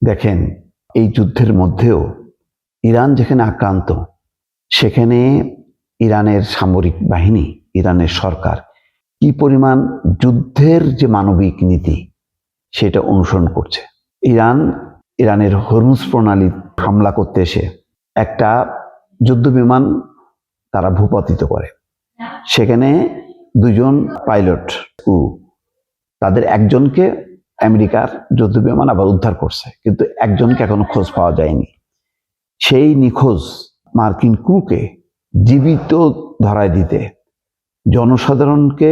দেখেন, এই যুদ্ধের মধ্যেও ইরান যেখানে আক্রান্ত, সেখানে ইরানের সামরিক বাহিনী, ইরানের সরকার কি পরিমাণ যুদ্ধের যে মানবিক নীতি সেটা অনুসরণ করছে। ইরানের হরমুজ প্রণালী হামলা করতে এসে একটা যুদ্ধ বিমান তারা ভূপাতিত করে। সেখানে দুজন পাইলট, তাদের একজনকে আমেরিকার যুদ্ধ বিমান আবার উদ্ধার করছে, কিন্তু একজনকে এখনো খোঁজ পাওয়া যায়নি। সেই নিখোঁজ মার্কিন ক্রুকে জীবিত ধরায় দিতে জনসাধারণকে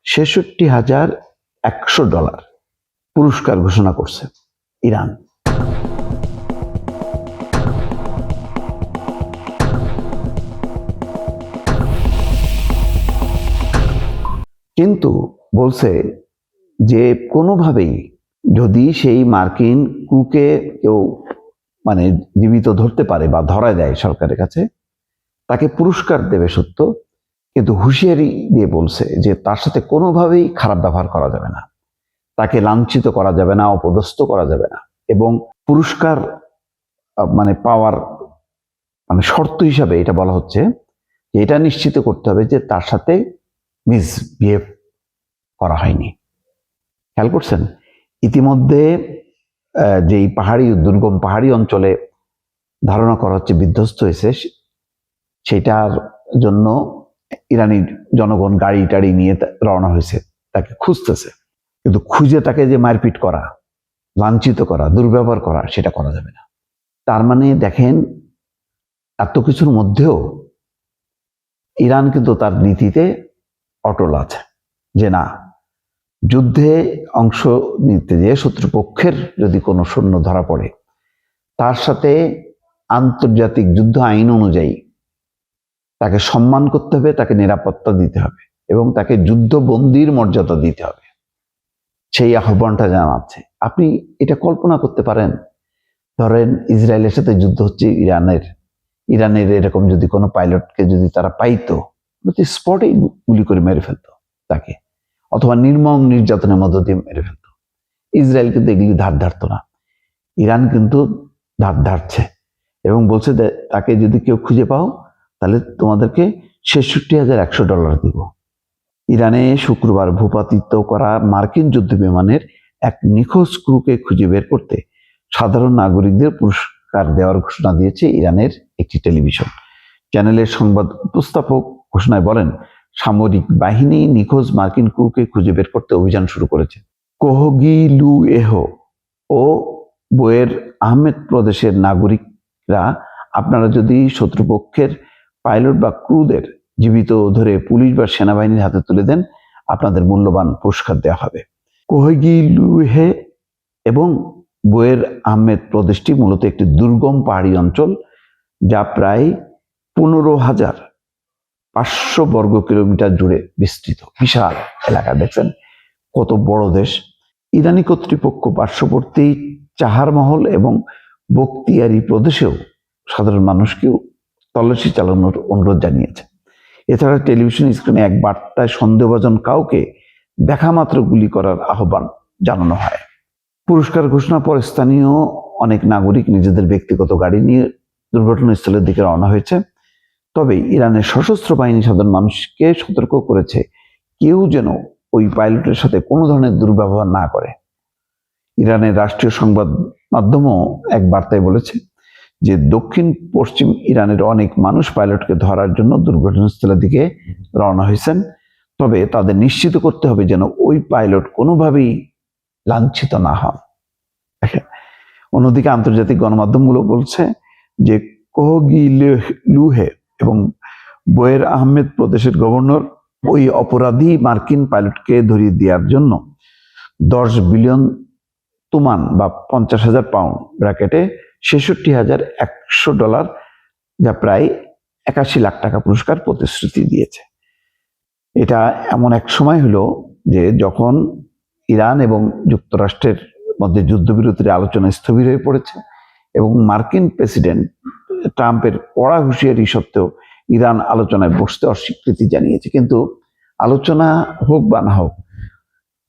$৬৬,১০০ পুরস্কার ঘোষণা করছে ইরান। কিন্তু বলছে যে কোনোভাবেই যদি সেই মার্কিন ক্রুকে কেউ জীবিত ধরতে পারে বা ধরা দেয় সরকারের কাছে, তাকে পুরস্কার দেবে সত্য, কিন্তু হুঁশিয়ারি দিয়ে বলছে যে তার সাথে কোনোভাবেই খারাপ ব্যবহার করা যাবে না, তাকে লাঞ্ছিত করা যাবে না, অপদস্থ করা যাবে না, এবং পুরস্কার পাওয়ার শর্ত হিসাবে এটা বলা হচ্ছে যে এটা নিশ্চিত করতে হবে যে তার সাথে মিসবিহেভ করা হয়নি। খেয়াল করছেন, ইতিমধ্যে যেই দুর্গম পাহাড়ি অঞ্চলে ধারণা করা হচ্ছে বিধ্বস্ত হয়েছে, সেটার জন্য ইরানি জনগণ গাড়ি টাড়ি নিয়ে রওনা হয়েছে, তাকে খুঁজতেছে। কিন্তু খুঁজে তাকে যে মারপিট করা, লাঞ্ছিত করা, দুর্ব্যবহার করা, সেটা করা যাবে না। তার মানে দেখেন, এত কিছুর মধ্যেও ইরান কিন্তু তার নীতিতে অটল আছে যে না, যুদ্ধে অংশ নিতে যে শত্রুপক্ষের যদি কোনো সৈন্য ধরা পড়ে, তার সাথে আন্তর্জাতিক যুদ্ধ আইন অনুযায়ী তাকে সম্মান করতে হবে, তাকে নিরাপত্তা দিতে হবে এবং তাকে যুদ্ধবন্দির মর্যাদা দিতে হবে, সেই আহ্বানটা জানাচ্ছে। আপনি এটা কল্পনা করতে পারেন, ধরেন ইসরায়েলের সাথে যুদ্ধ হচ্ছে ইরানের এরকম যদি কোনো পাইলটকে যদি তারা পাইতো, প্রতি স্পটেই গুলি করে মেরে ফেলতো তাকে, অথবা নির্মম নির্যাতনের মধ্য দিয়ে মেরে ফেলতো। ইসরায়েল কিন্তু এগুলি ধার ধারতো না। ইরান কিন্তু ধার ধারছে এবং বলছে তাকে যদি কেউ খুঁজে পাও তাহলে তোমাদেরকে $৬৬,১০০ দিব। ইরানে শুক্রবার ভূপাতিত করা মার্কিন যুদ্ধ বিমানের এক নিখোঁজ ক্রুকে খুঁজে বের করতে সাধারণ নাগরিকদের পুরস্কার দেওয়ার ঘোষণা দিয়েছে ইরানের একটি টেলিভিশন চ্যানেলের সংবাদ উপস্থাপক। ঘোষণায় বলেন, সামরিক বাহিনী নিখোঁজ মার্কিন ক্রুকে খুঁজে বের করতে অভিযান শুরু করেছে। কোহগিলুয়েহ ও বোয়ের আহমেদ প্রদেশের নাগরিকরা, আপনারা যদি শত্রুপক্ষের পাইলট বা ক্রুদের জীবিত ধরে পুলিশ বা সেনাবাহিনীর হাতে তুলে দেন, আপনাদের মূল্যবান পুরস্কার দেওয়া হবে। কোহগিলুহে এবং বোয়ের আহমেদ প্রদেশটি মূলত একটি দুর্গম পাহাড়ি অঞ্চল, যা প্রায় 15,500 বর্গ কিলোমিটার জুড়ে বিস্তৃত। বিশাল এলাকা, দেখছেন কত বড় দেশ। ইরানি কর্তৃপক্ষ পার্শ্ববর্তী চাহারমহল এবং বখতিয়ারি প্রদেশেও সাধারণ মানুষকেও তল্লাশি চালানোর অনুরোধ জানিয়েছে। এছাড়া টেলিভিশন স্ক্রিনে এক বার্তায় সন্দেহভাজন কাউকে দেখা মাত্র গুলি করার আহ্বান জানানো হয়। পুরস্কার ঘোষণার পর স্থানীয় অনেক নাগরিক নিজেদের ব্যক্তিগত গাড়ি নিয়ে দুর্ঘটনাস্থলের দিকে রওনা হয়েছে। তবে ইরানের সশস্ত্র বাহিনী সাধারণ মানুষকে সতর্ক করেছে কেউ যেন ওই পাইলটের সাথে কোনো ধরনের দুর্ব্যবহার না করে। ইরানের রাষ্ট্রীয় সংবাদ মাধ্যমও এক বার্তায় বলেছে যে দক্ষিণ পশ্চিম ইরানের অনেক মানুষ পাইলটকে ধরার জন্য দুর্ঘটনাস্থলের দিকে রওনা হয়েছেন, তবে তাদের নিশ্চিত করতে হবে যেন ওই পাইলট কোনোভাবেই লাঞ্ছিত না হন। অন্যদিকে আন্তর্জাতিক গণমাধ্যমগুলো বলছে যে কোহগিলুহে এবং বোয়ের আহমেদ প্রদেশের গভর্নর ওই অপরাধী মার্কিন পাইলটকে ধরিয়ে দেওয়ার জন্য 10 বিলিয়ন তুমান বা 50,000 পাউন্ড ব্র্যাকেটে $৬৬,১০০, যা প্রায় 81 লাখ টাকা পুরস্কার প্রতিশ্রুতি দিয়েছে। এটা এমন এক সময় হলো যে যখন ইরান এবং যুক্তরাষ্ট্রের মধ্যে যুদ্ধবিরতির আলোচনা স্থবির হয়ে পড়েছে এবং মার্কিন প্রেসিডেন্ট ট্রাম্পের কড়া হুঁশিয়ারি সত্ত্বেও ইরান আলোচনায় বসতে অস্বীকৃতি জানিয়েছে। কিন্তু আলোচনা হোক বা না হোক,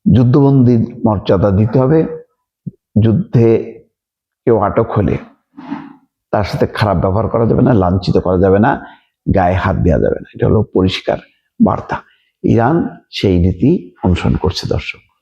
যুদ্ধবন্দীর মর্যাদা দিতে হবে, যুদ্ধে কেউ আটক হলে তার সাথে খারাপ ব্যবহার করা যাবে না, লাঞ্ছিত করা যাবে না, গায়ে হাত দেওয়া যাবে না। এটা হলো পরিষ্কার বার্তা। ইরান সেই নীতি অনুসরণ করছে দর্শক।